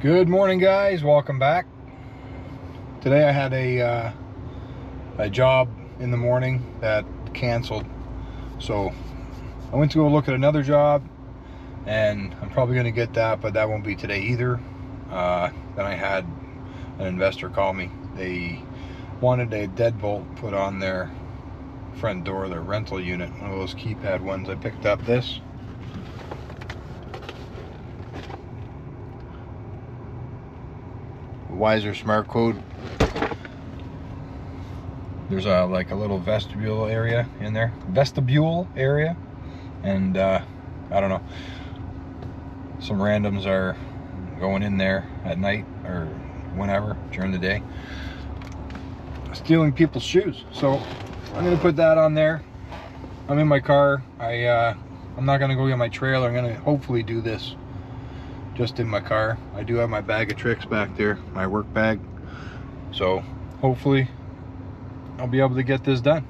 Good morning, guys. Welcome back. Today I had a job in the morning that canceled, so I went to go look at another job, and I'm probably going to get that, but that won't be today either. Then I had an investor call me. They wanted a deadbolt put on their front door, their rental unit, one of those keypad ones. I picked up this. Weiser smart code. There's like a little vestibule area in there, and I don't know, some randoms are going in there at night or whenever during the day, stealing people's shoes. So I'm gonna put that on there. I'm in my car. I'm not gonna go get my trailer. I'm gonna hopefully do this just in my car. I do have my bag of tricks back there, my work bag, so hopefully I'll be able to get this done.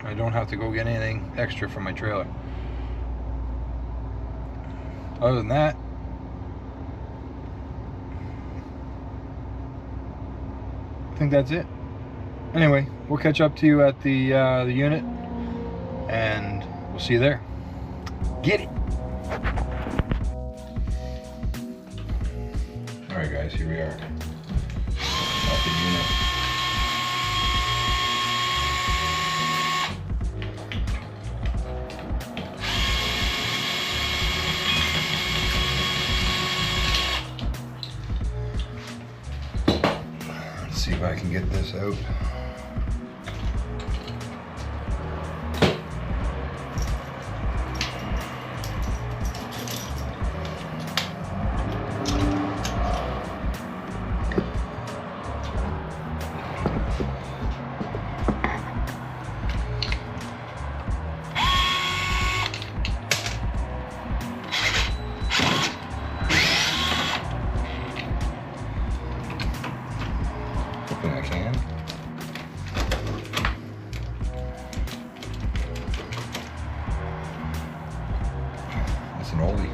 I don't have to go get anything extra from my trailer. Other than that, I think that's it. Anyway, we'll catch up to you at the unit, and we'll see you there. Get it! Alright guys, here we are at the unit. Let's see if I can get this out. I can. That's an oldie.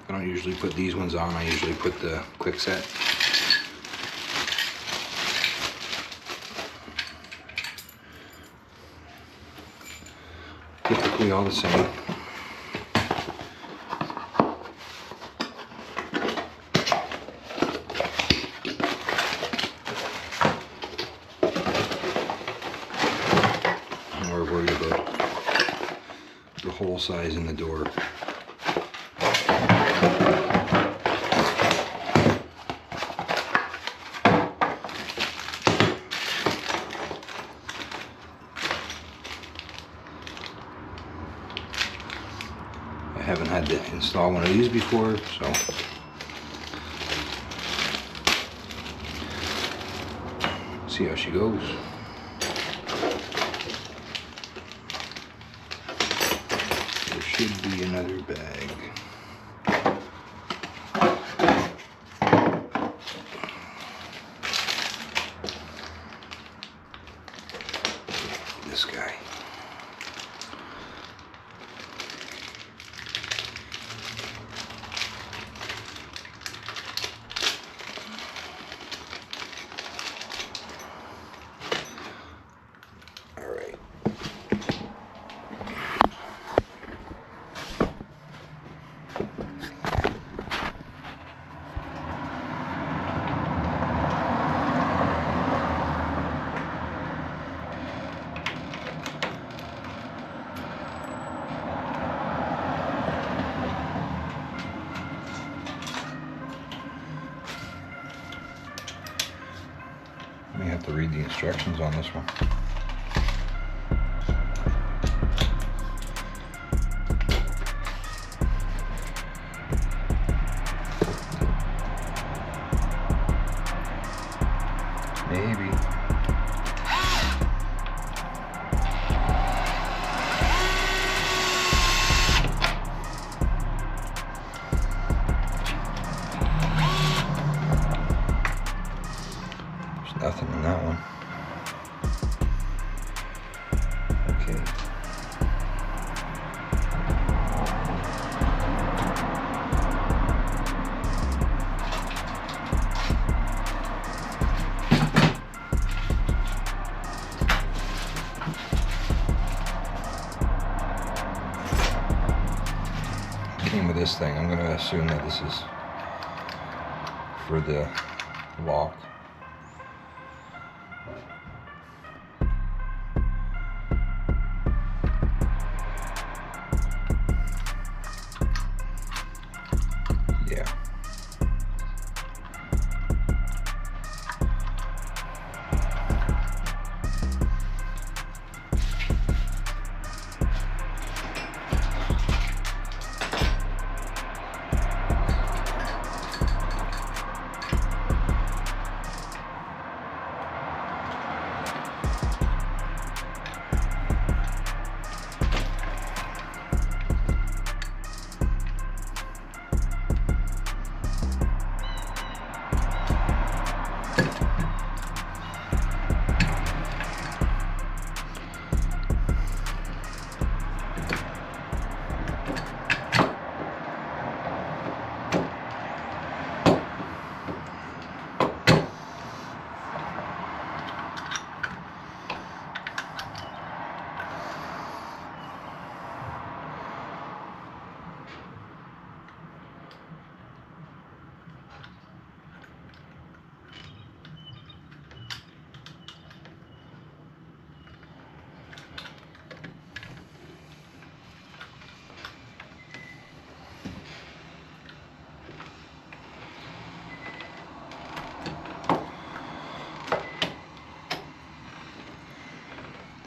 I don't usually put these ones on. I usually put the quick set. Typically all the same. And we're worried about the hole size in the door. I haven't had to install one of these before, so see how she goes. There should be another bag. This guy. have to read the instructions on this one. Maybe. There's nothing in that one. Okay. Came with this thing. I'm going to assume that this is for the lock. Yeah.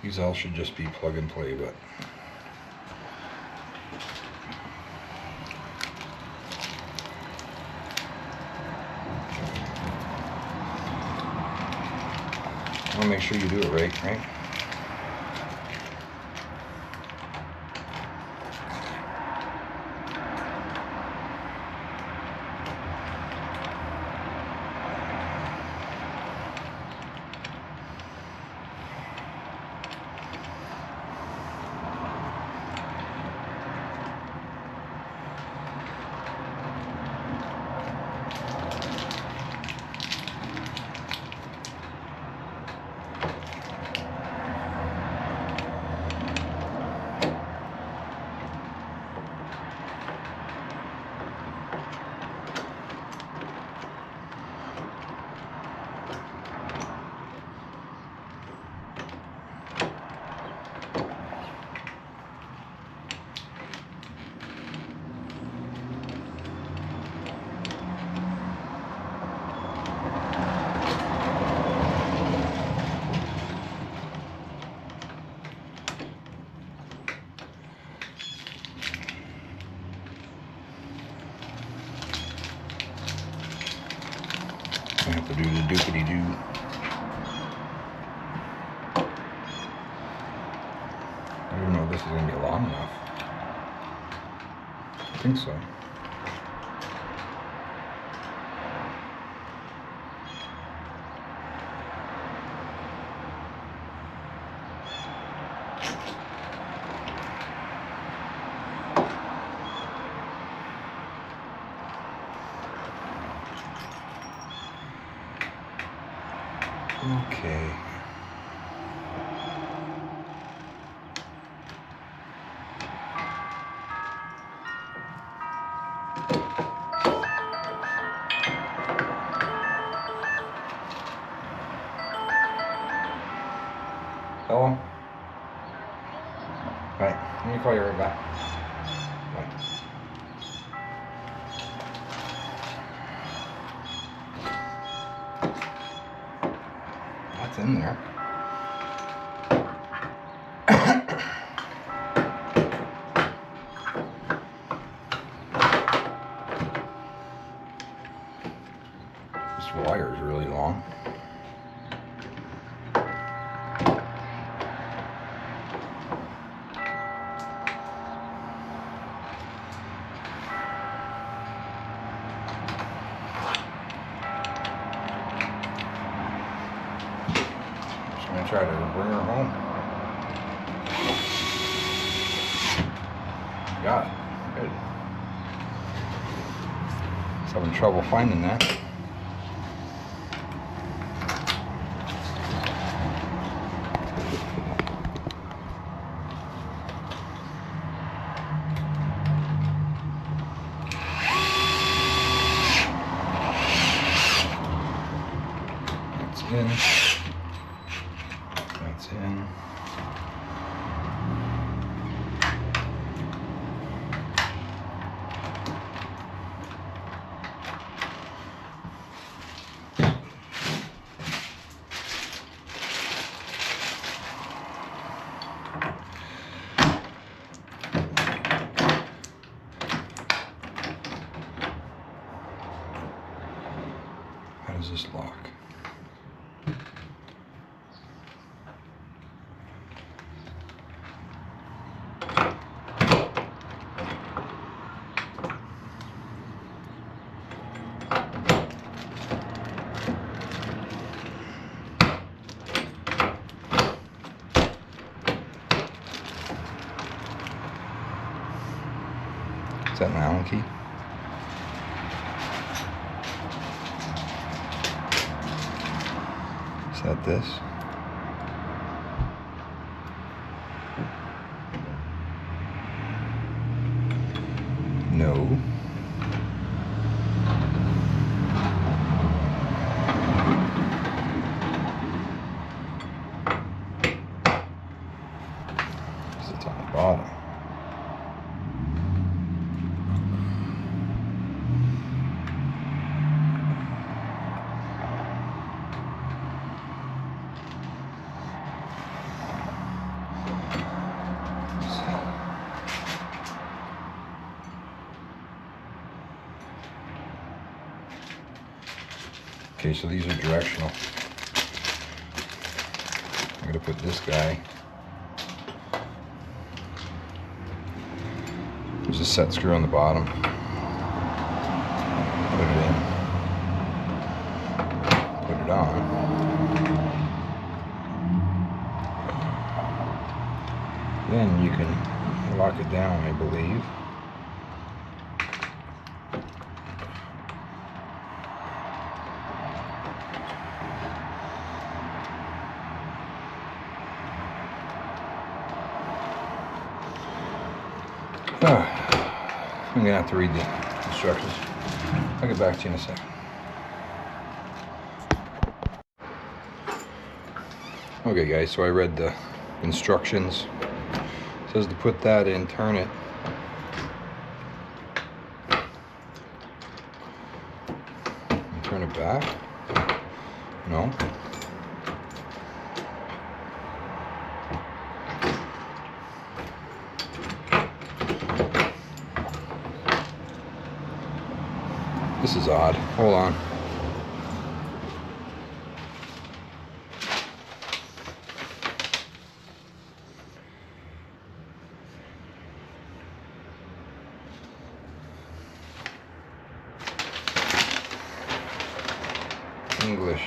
These all should just be plug and play, but I want to make sure you do it right? I have to do the doopity-doo. I don't know if this is going to be long enough. I think so. Okay. Hello? Right, let me call you right back. Bye. What? It's in there. This wire is really long. I'm gonna try to bring her home. Got it. Good. I was having trouble finding that. That's in. That's in. How does this lock? Is that an Allen key? Is that this? No. It's on the bottom. Okay, so these are directional. I'm gonna put this guy. There's a set screw on the bottom. Put it in. Put it on. Then you can lock it down, I believe. I'm gonna have to read the instructions. I'll get back to you in a second. Okay guys, so I read the instructions. It says to put that in, turn it. And turn it back. No. This is odd. Hold on. English.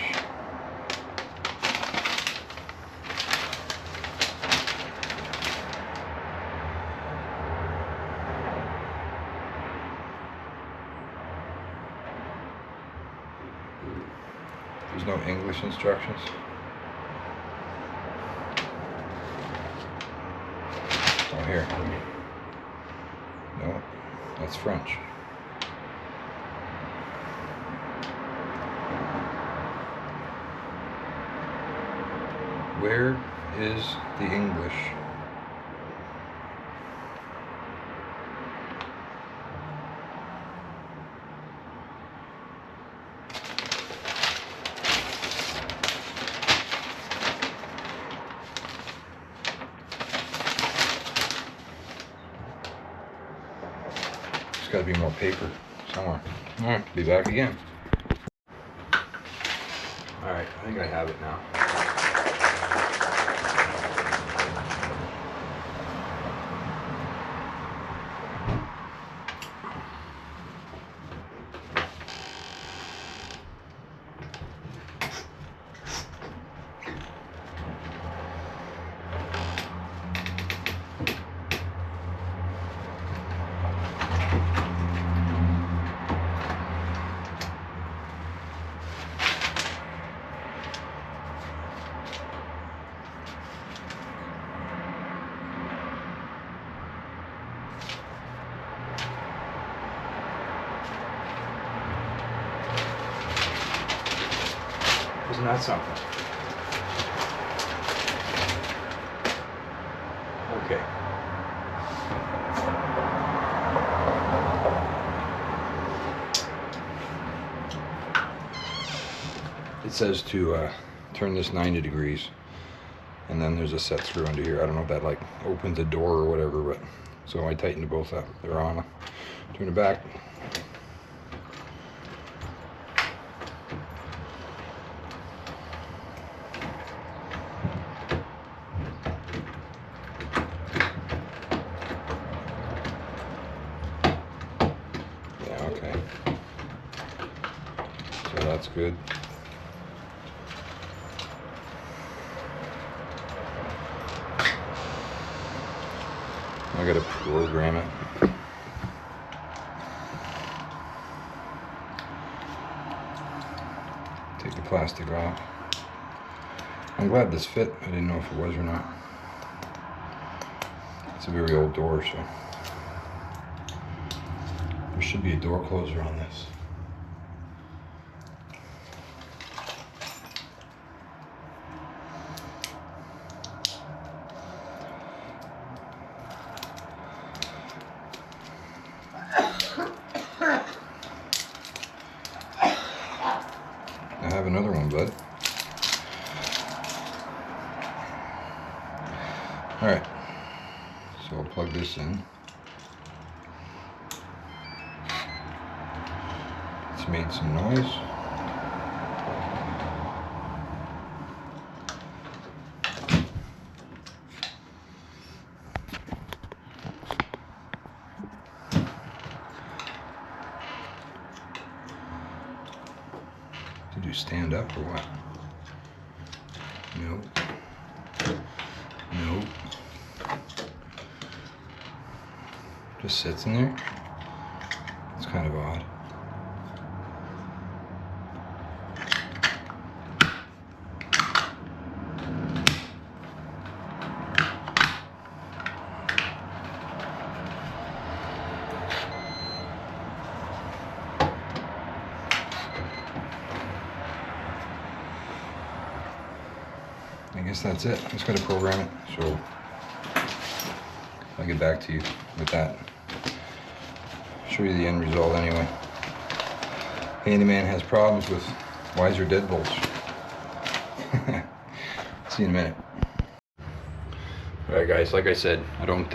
There's no English instructions. Oh, here. No, that's French. Where is the English? got to be more paper somewhere. All right, be back again. All right, I think I have it now. Isn't that something? Okay. It says to turn this 90 degrees, and then there's a set screw under here. I don't know if that like opens the door or whatever, but so I tightened both up. They're on. Turn it back. Okay, so that's good. I gotta program it. Take the plastic off. I'm glad this fit. I didn't know if it was or not. It's a very old door, so there should be a door closer on this. I have another one, bud. All right, so I'll plug this in. It's made some noise. Did you stand up or what? No. No. Just sits in there. It's kind of odd. I guess that's it. Just gotta program it. So I'll get back to you with that. Show you the end result anyway. Handyman has problems with Weiser Deadbolts. See you in a minute. Alright guys, like I said, I don't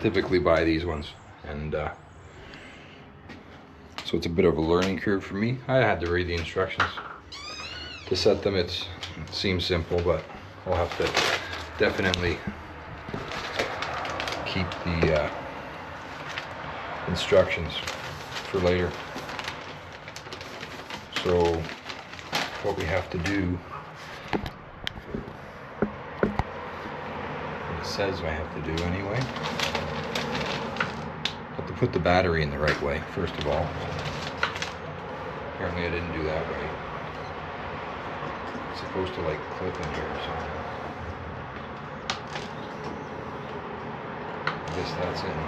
typically buy these ones, and so it's a bit of a learning curve for me. I had to read the instructions to set them. It seems simple, but I'll have to definitely keep the instructions for later. So what we have to do, what it says I have to do anyway, I have to put the battery in the right way first of all. Apparently I didn't do that right. It's supposed to like clip in here or something. I guess that's in.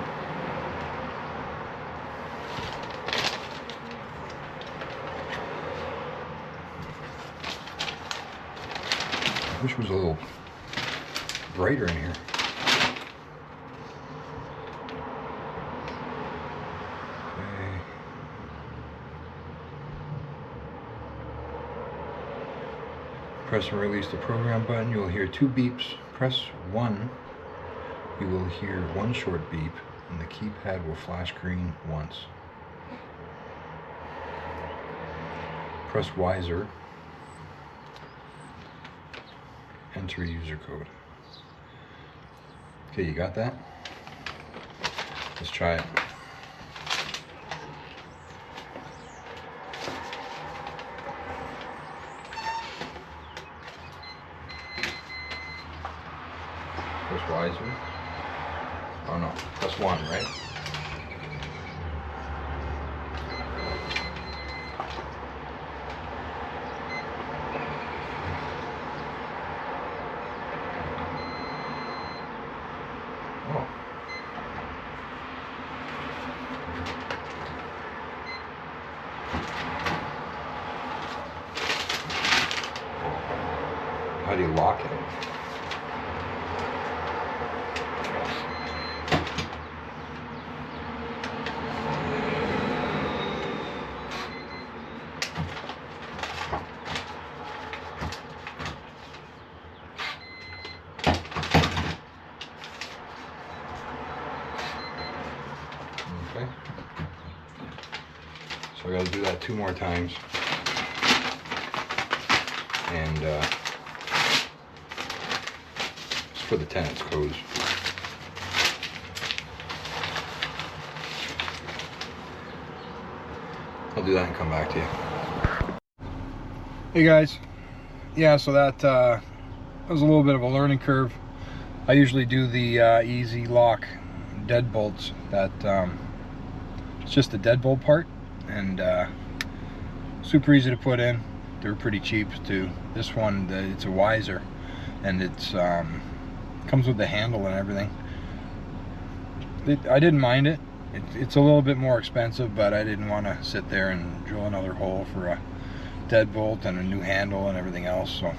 I wish it was a little brighter in here. Okay. Press and release the program button. You will hear 2 beeps. Press 1. You will hear 1 short beep. and the keypad will flash green once. Press Weiser. Enter user code. Okay, you got that? Let's try it. Press Weiser. Oh no, press 1, right? Oh. How do you lock it? Okay. So I got to do that 2 more times. And it's for the tenant's codes. I'll do that and come back to you. Hey guys. Yeah, so that was a little bit of a learning curve. I usually do the easy lock deadbolts. That it's just the deadbolt part, and super easy to put in. They're pretty cheap too. This one, it's a Weiser, and it's comes with the handle and everything. I didn't mind it. It's a little bit more expensive, but I didn't want to sit there and drill another hole for a deadbolt and a new handle and everything else, so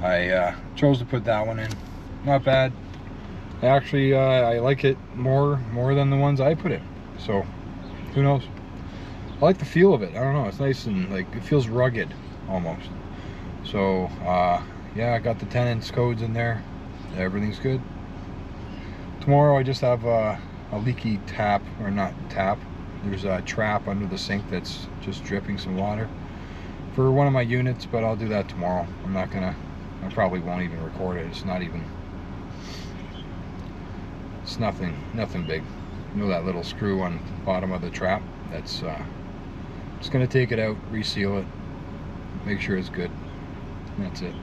I chose to put that one in. Not bad. Actually, I like it more than the ones I put in, so who knows. I like the feel of it. I don't know, it's nice and like it feels rugged almost. So yeah, I got the tenant's codes in there. Everything's good. Tomorrow I just have a leaky tap, or not tap, there's a trap under the sink that's just dripping some water for one of my units, but I'll do that tomorrow. I probably won't even record it. It's nothing big. You know that little screw on the bottom of the trap? That's just gonna take it out, reseal it, make sure it's good. That's it.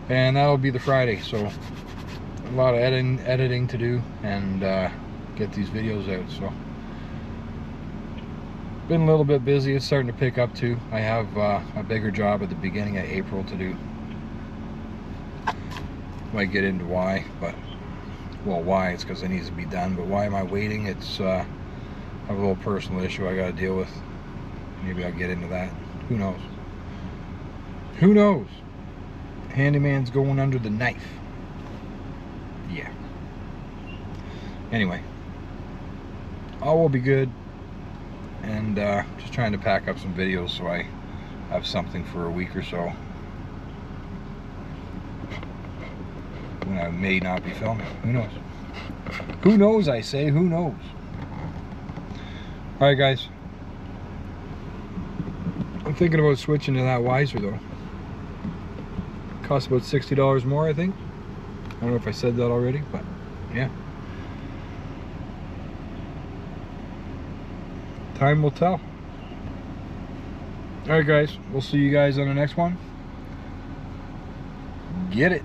And that'll be the Friday, so a lot of editing to do, and get these videos out. So been a little bit busy. It's starting to pick up too. I have a bigger job at the beginning of April to do. Might get into why, but well, why, it's because it needs to be done, but why am I waiting? It's I have a little personal issue I got to deal with. Maybe I'll get into that. Who knows? Who knows? Handyman's going under the knife. Yeah. Anyway, all will be good, and just trying to pack up some videos so I have something for a week or so when I may not be filming. Who knows? Who knows, I say? Who knows? Alright guys, I'm thinking about switching to that Weiser though. Costs about $60 more, I think. I don't know if I said that already, but yeah. Time will tell. Alright guys, we'll see you guys on the next one. Get it.